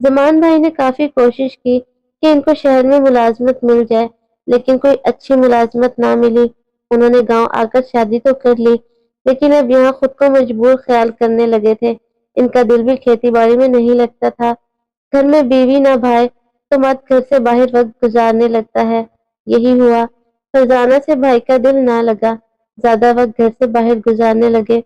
زمان بھائی نے کافی کوشش کی کہ ان کو شہر میں ملازمت مل جائے، لیکن کوئی اچھی ملازمت نہ ملی۔ انہوں نے گاؤں آ کر شادی تو کر لی، لیکن اب یہاں خود کو مجبور خیال کرنے لگے تھے۔ ان کا دل بھی کھیتی باڑی میں نہیں لگتا تھا۔ گھر میں بیوی نہ بھائی تو مرد گھر سے باہر وقت گزارنے لگتا ہے۔ یہی ہوا، فرزانہ سے بھائی کا دل نہ لگا، زیادہ وقت گھر سے باہر گزارنے لگے۔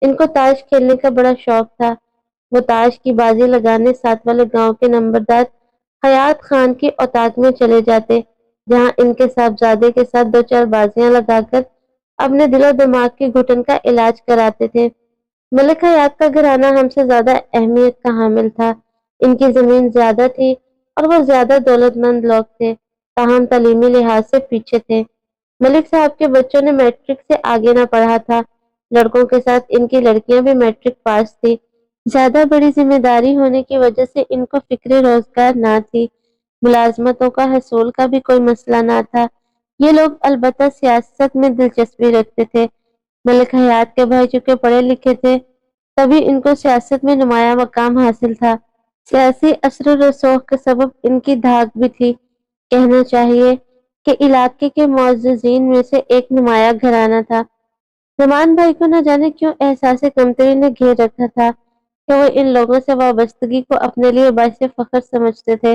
ان کو تاش کھیلنے کا بڑا شوق تھا۔ وہ تاش کی بازی لگانے ساتھ والے گاؤں کے نمبردار حیات خان کی اوتاق میں چلے جاتے، جہاں ان کے صاحبزادے کے ساتھ دو چار بازیاں لگا کر اپنے دل و دماغ کی گھٹن کا علاج کراتے تھے۔ ملک حیات کا گھرانہ ہم سے زیادہ اہمیت کا حامل تھا۔ ان کی زمین زیادہ تھی اور وہ زیادہ دولت مند لوگ تھے، تاہم تعلیمی لحاظ سے پیچھے تھے۔ ملک صاحب کے بچوں نے میٹرک سے آگے نہ پڑھا تھا۔ لڑکوں کے ساتھ ان کی لڑکیاں بھی میٹرک پاس تھی۔ زیادہ بڑی ذمہ داری ہونے کی وجہ سے ان کو فکر روزگار نہ تھی۔ ملازمتوں کا حصول کا بھی کوئی مسئلہ نہ تھا۔ یہ لوگ البتہ سیاست میں دلچسپی رکھتے تھے۔ ملک حیات کے بھائی چونکہ پڑھے لکھے تھے، تبھی ان کو سیاست میں نمایاں مقام حاصل تھا۔ سیاسی اثر و رسوخ کے سبب ان کی دھاک بھی تھی۔ کہنا چاہیے کہ علاقے کے معززین میں سے ایک نمایاں گھرانہ تھا۔ زمان بھائی کو نہ جانے کیوں احساس کمتری نے گھیر رکھا تھا کہ وہ ان لوگوں سے وابستگی کو اپنے لیے باعث فخر سمجھتے تھے۔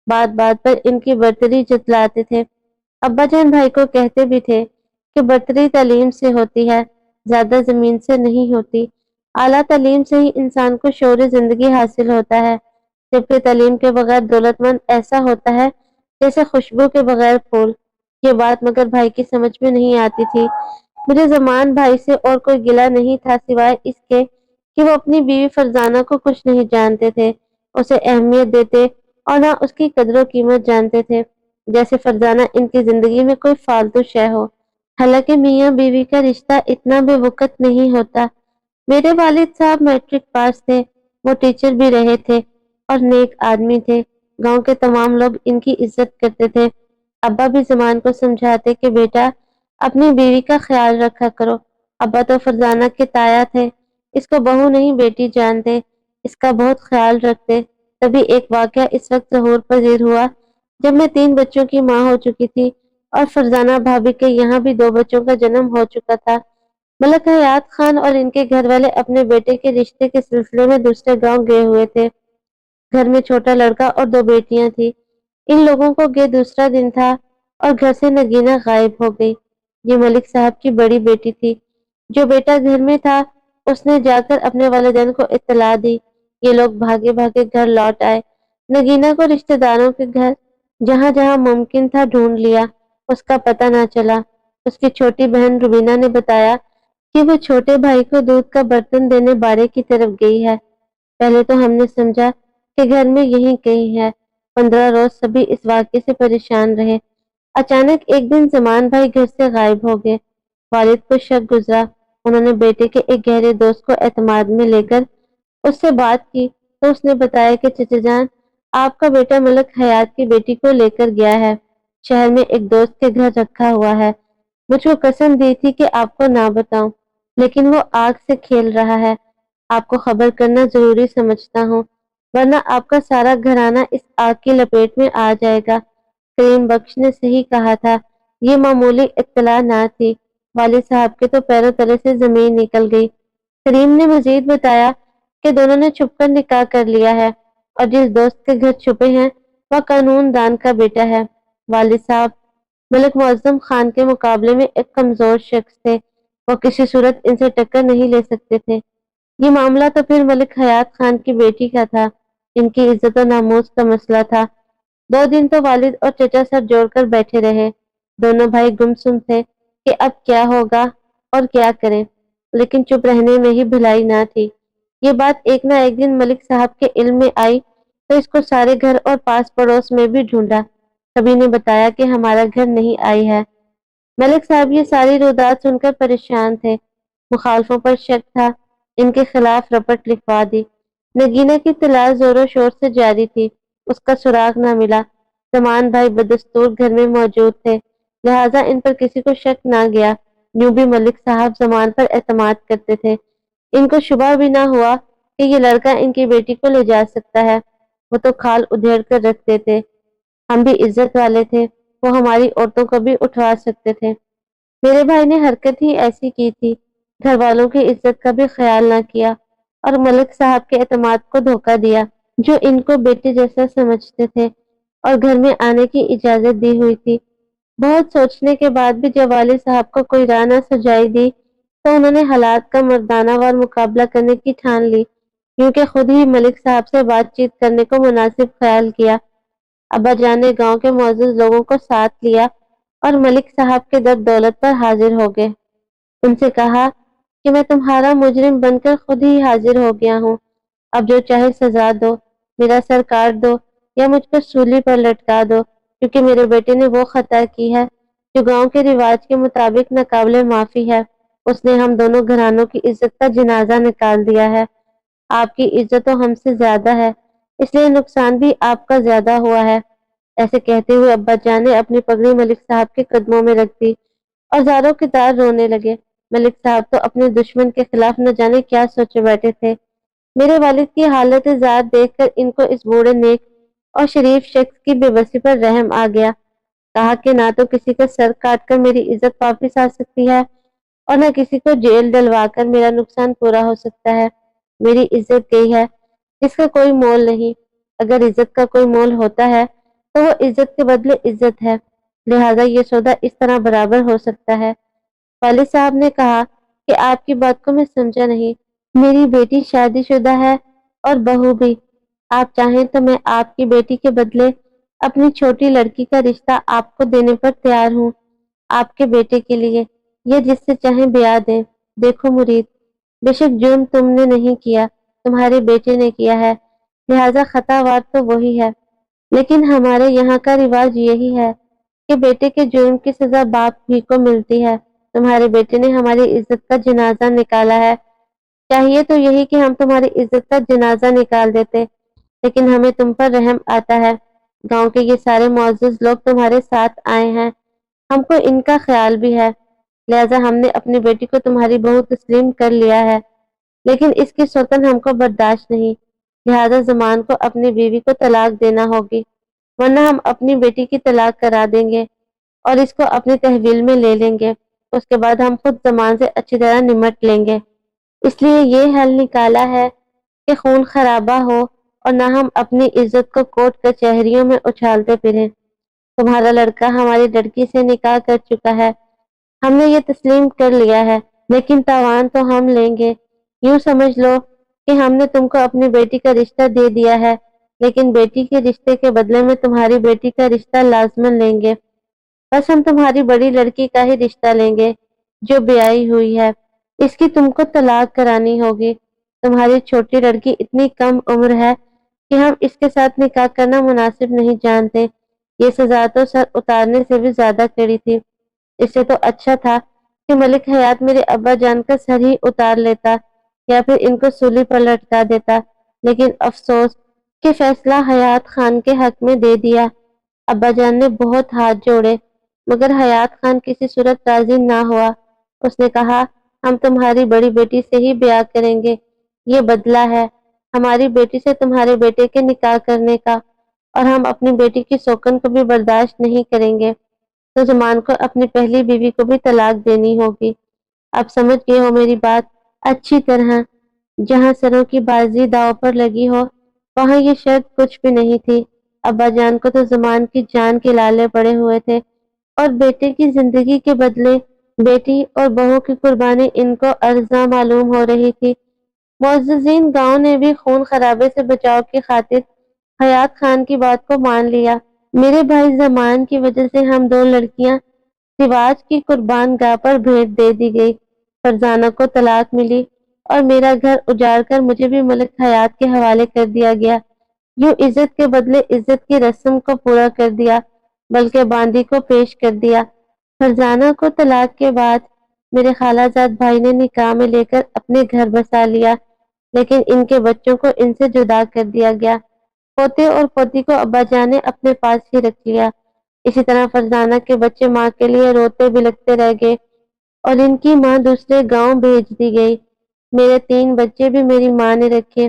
بات بات پر ان کی برتری جتلاتے تھے۔ ابا جان بھائی کو کہتے بھی تھے کہ برتری تعلیم سے ہوتی ہے، زیادہ زمین سے نہیں ہوتی۔ اعلیٰ تعلیم سے ہی انسان کو شعور زندگی حاصل ہوتا ہے، جبکہ تعلیم کے بغیر دولت مند ایسا ہوتا ہے جیسے خوشبو کے بغیر پھول۔ یہ بات مگر بھائی کی سمجھ میں نہیں آتی تھی۔ مجھے زمان بھائی سے اور کوئی گلہ نہیں تھا سوائے اس کے کہ وہ اپنی بیوی فرزانہ کو کچھ نہیں جانتے تھے، اسے اہمیت دیتے اور نہ اس کی قدر و قیمت جانتے تھے، جیسے فرزانہ ان کی زندگی میں کوئی فالتو شے ہو۔ حالانکہ میاں بیوی کا رشتہ اتنا بے وقت نہیں ہوتا۔ میرے والد صاحب میٹرک پاس تھے، وہ ٹیچر بھی رہے تھے اور نیک آدمی تھے۔ گاؤں کے تمام لوگ ان کی عزت کرتے تھے۔ ابا بھی زمان کو سمجھاتے کہ بیٹا اپنی بیوی کا خیال رکھا کرو۔ ابا تو فرزانہ کے تایا تھے، اس کو بہو نہیں بیٹی جانتے، اس کا بہت خیال رکھتے۔ تبھی ایک واقعہ اس وقت ظہور پذیر ہوا جب میں 3 بچوں کی ماں ہو چکی تھی اور فرزانہ بھابھی کے یہاں بھی 2 بچوں کا جنم ہو چکا تھا۔ ملک حیات خان اور ان کے گھر والے اپنے بیٹے کے رشتے کے سلسلے میں دوسرے گاؤں گئے ہوئے تھے۔ گھر میں چھوٹا لڑکا اور 2 بیٹیاں تھیں۔ ان لوگوں کو گئے دوسرا دن تھا اور گھر سے نگینہ غائب ہو گئی۔ یہ ملک صاحب کی بڑی بیٹی تھی۔ جو بیٹا گھر میں تھا اس نے جا کر اپنے والدین کو اطلاع دی۔ یہ لوگ بھاگے بھاگے گھر لوٹ آئے۔ نگینہ کو رشتہ داروں کے گھر جہاں جہاں ممکن تھا ڈھونڈ لیا، اس کا پتہ نہ چلا۔ اس کی چھوٹی بہن روبینہ نے بتایا کہ وہ چھوٹے بھائی کو دودھ کا برتن دینے باڑے کی طرف گئی ہے۔ پہلے تو ہم نے سمجھا کہ گھر میں یہی کہیں ہے۔ 15 روز سبھی اس واقعے سے پریشان رہے۔ اچانک ایک دن زمان بھائی گھر سے غائب ہو گئے۔ والد کو شک گزرا۔ انہوں نے بیٹے کے ایک گہرے دوست کو اعتماد میں لے کر اس سے بات کی تو اس نے بتایا کہ چچا جان، آپ کا بیٹا ملک حیات کی بیٹی کو لے کر گیا ہے، شہر میں ایک دوست کے گھر رکھا ہوا ہے۔ مجھ کو قسم دی تھی کہ آپ کو نہ بتاؤں، لیکن وہ آگ سے کھیل رہا ہے۔ آپ کو خبر کرنا ضروری سمجھتا ہوں، ورنہ آپ کا سارا گھرانہ اس آگ کی لپیٹ میں آ جائے گا۔ کریم بخش نے صحیح کہا تھا، یہ معمولی اطلاع نہ تھی۔ والد صاحب کے تو پیروں تلے سے زمین نکل گئی۔ کریم نے مزید بتایا کہ دونوں نے چھپ کر نکاح کر لیا ہے اور جس دوست کے گھر چھپے ہیں وہ قانون دان کا بیٹا ہے۔ والد صاحب ملک معظم خان کے مقابلے میں ایک کمزور شخص تھے، وہ کسی صورت ان سے ٹکر نہیں لے سکتے تھے۔ یہ معاملہ تو پھر ملک حیات خان کی بیٹی کا تھا، ان کی عزت و ناموس کا مسئلہ تھا۔ 2 دن تو والد اور چچا سر جوڑ کر بیٹھے رہے۔ دونوں بھائی گمسم تھے کہ اب کیا ہوگا اور کیا کریں، لیکن چپ رہنے میں ہی بھلائی نہ تھی۔ یہ بات ایک نہ ایک دن ملک صاحب کے علم میں آئی تو اس کو سارے گھر اور پاس پڑوس میں بھی ڈھونڈا۔ سبھی نے بتایا کہ ہمارا گھر نہیں آئی ہے۔ ملک صاحب یہ ساری روایات سن کر پریشان تھے۔ مخالفوں پر شک تھا، ان کے خلاف رپٹ لکھوا دی۔ نگینہ کی تلاش زور و شور سے جاری تھی، اس کا سراغ نہ ملا۔ زمان بھائی بدستور گھر میں موجود تھے، لہذا ان پر کسی کو شک نہ گیا۔ یوں بھی ملک صاحب زمان پر اعتماد کرتے تھے۔ ان کو شبہ بھی نہ ہوا کہ یہ لڑکا ان کی بیٹی کو لے جا سکتا ہے۔ وہ تو کھال ادھیڑ کر رکھتے تھے، ہم بھی عزت والے تھے، وہ ہماری عورتوں کو بھی اٹھوا سکتے تھے۔ میرے بھائی نے حرکت ہی ایسی کی تھی، گھر والوں کی عزت کا بھی خیال نہ کیا اور ملک صاحب کے اعتماد کو دھوکہ دیا، جو ان کو بیٹے جیسا سمجھتے تھے اور گھر میں آنے کی اجازت دی ہوئی تھی۔ بہت سوچنے کے بعد بھی جب والد صاحب کو کوئی راہ نہ سجائی دی تو انہوں نے حالات کا مردانہ وار مقابلہ کرنے کی ٹھان لی، کیونکہ خود ہی ملک صاحب سے بات چیت کرنے کو مناسب خیال کیا۔ ابا جان نے گاؤں کے معزز لوگوں کو ساتھ لیا اور ملک صاحب کے در دولت پر حاضر ہو گئے۔ ان سے کہا کہ میں تمہارا مجرم بن کر خود ہی حاضر ہو گیا ہوں، اب جو چاہے سزا دو، میرا سر کاٹ دو یا مجھ کو سولی پر لٹکا دو، کیونکہ میرے بیٹے نے وہ خطا کی ہے جو گاؤں کے رواج کے مطابق ناقابل معافی ہے۔ اس نے ہم دونوں گھرانوں کی عزت کا جنازہ نکال دیا ہے۔ آپ کی عزت تو ہم سے زیادہ ہے، اس لیے نقصان بھی آپ کا زیادہ ہوا ہے۔ ایسے کہتے ہوئے ابا جان نے اپنی پگڑی ملک صاحب کے قدموں میں رکھ دی اور زاروں کی طرح رونے لگے۔ ملک صاحب تو اپنے دشمن کے خلاف نہ جانے کیا سوچے بیٹھے تھے۔ میرے والد کی حالت زار دیکھ کر ان کو اس بوڑھے نیک اور شریف شخص کی بے بسی پر رحم آ گیا۔ کہا کہ نہ تو کسی کا سر کاٹ کر میری عزت واپس آ سکتی ہے اور نہ کسی کو جیل ڈلوا کر میرا نقصان پورا ہو سکتا ہے۔ میری عزت گئی ہے، اس کا کوئی مول نہیں۔ اگر عزت کا کوئی مول ہوتا ہے تو وہ عزت کے بدلے عزت ہے، لہذا یہ سودا اس طرح برابر ہو سکتا ہے۔ والد صاحب نے کہا کہ آپ کی بات کو میں سمجھا نہیں، میری بیٹی شادی شدہ ہے اور بہو بھی، آپ چاہیں تو میں آپ کی بیٹی کے بدلے اپنی چھوٹی لڑکی کا رشتہ آپ کو دینے پر تیار ہوں، آپ کے بیٹے کے لیے، یہ جس سے چاہیں بیاہ دیں۔ دیکھو مرید، بے شک جرم تم نے نہیں کیا، تمہارے بیٹے نے کیا ہے، لہذا خطا وار تو وہی ہے، لیکن ہمارے یہاں کا رواج یہی ہے کہ بیٹے کے جرم کی سزا باپ ہی کو ملتی ہے۔ تمہارے بیٹے نے ہماری عزت کا جنازہ نکالا ہے، چاہیے تو یہی کہ ہم تمہاری عزت کا جنازہ نکال دیتے، لیکن ہمیں تم پر رحم آتا ہے۔ گاؤں کے یہ سارے معزز لوگ تمہارے ساتھ آئے ہیں، ہم کو ان کا خیال بھی ہے، لہذا ہم نے اپنی بیٹی کو تمہاری بہو تسلیم کر لیا ہے، لیکن اس کی سوتن ہم کو برداشت نہیں، لہذا زمان کو اپنی بیوی کو طلاق دینا ہوگی، ورنہ ہم اپنی بیٹی کی طلاق کرا دیں گے اور اس کو اپنی تحویل میں لے لیں گے، اس کے بعد ہم خود زمان سے اچھی طرح نمٹ لیں گے۔ اس لیے یہ حل نکالا ہے کہ خون خرابہ ہو اور نہ ہم اپنی عزت کو کورٹ کچہریوں میں اچھالتے پھریں۔ تمہارا لڑکا ہماری لڑکی سے نکاح کر چکا ہے، ہم نے یہ تسلیم کر لیا ہے، لیکن تاوان تو ہم لیں گے۔ یوں سمجھ لو کہ ہم نے تم کو اپنی بیٹی کا رشتہ دے دیا ہے، لیکن بیٹی کے رشتے کے بدلے میں تمہاری بیٹی کا رشتہ لازمن لیں گے۔ بس ہم تمہاری بڑی لڑکی کا ہی رشتہ لیں گے جو بیائی ہوئی ہے، اس کی تم کو طلاق کرانی ہوگی۔ تمہاری چھوٹی لڑکی اتنی کم عمر ہے کہ ہم اس کے ساتھ نکاح کرنا مناسب نہیں جانتے، یہ سزا تو سر اتارنے سے بھی زیادہ کڑی تھی۔ اس سے تو اچھا تھا کہ ملک حیات میرے ابا جان کا سر ہی اتار لیتا یا پھر ان کو سولی پر لٹکا دیتا، لیکن افسوس کہ فیصلہ حیات خان کے حق میں دے دیا۔ ابا جان نے بہت ہاتھ جوڑے مگر حیات خان کسی صورت راضی نہ ہوا۔ اس نے کہا ہم تمہاری بڑی بیٹی سے ہی بیاہ کریں گے، یہ بدلہ ہے ہماری بیٹی سے تمہارے بیٹے کے نکاح کرنے کا، اور ہم اپنی بیٹی کی سوکن کو بھی برداشت نہیں کریں گے، تو زمان کو اپنی پہلی بیوی کو بھی طلاق دینی ہوگی۔ اب سمجھ گئے ہو میری بات اچھی طرح، جہاں سروں کی بازی داؤ پر لگی ہو وہاں یہ شرط کچھ بھی نہیں تھی۔ ابا جان کو تو زمان کی جان کے لالے پڑے ہوئے تھے اور بیٹے کی زندگی کے بدلے بیٹی اور بہو کی قربانی ان کو ارزاں معلوم ہو رہی تھی۔ معززین گاؤں نے بھی خون خرابے سے بچاؤ کی خاطر حیات خان کی بات کو مان لیا۔ میرے بھائی زمان کی وجہ سے ہم دو لڑکیاں رواج کی قربان گاہ پر بھیٹ دے دی گئی، فرزانہ کو طلاق ملی اور میرا گھر اجاڑ کر مجھے بھی ملک حیات کے حوالے کر دیا گیا۔ یوں عزت کے بدلے عزت کی رسم کو پورا کر دیا، بلکہ باندی کو پیش کر دیا۔ فرزانہ کو طلاق کے بعد میرے خالہ زاد بھائی نے نکاح میں لے کر اپنے گھر بسا لیا، لیکن ان کے بچوں کو ان سے جدا کر دیا گیا۔ پوتے اور پوتی کو ابا جان نے اپنے پاس ہی رکھ لیا۔ اسی طرح فرزانہ کے بچے ماں کے لیے روتے بلکتے رہ گئے اور ان کی ماں دوسرے گاؤں بھیج دی گئی۔ میرے 3 بچے بھی میری ماں نے رکھے۔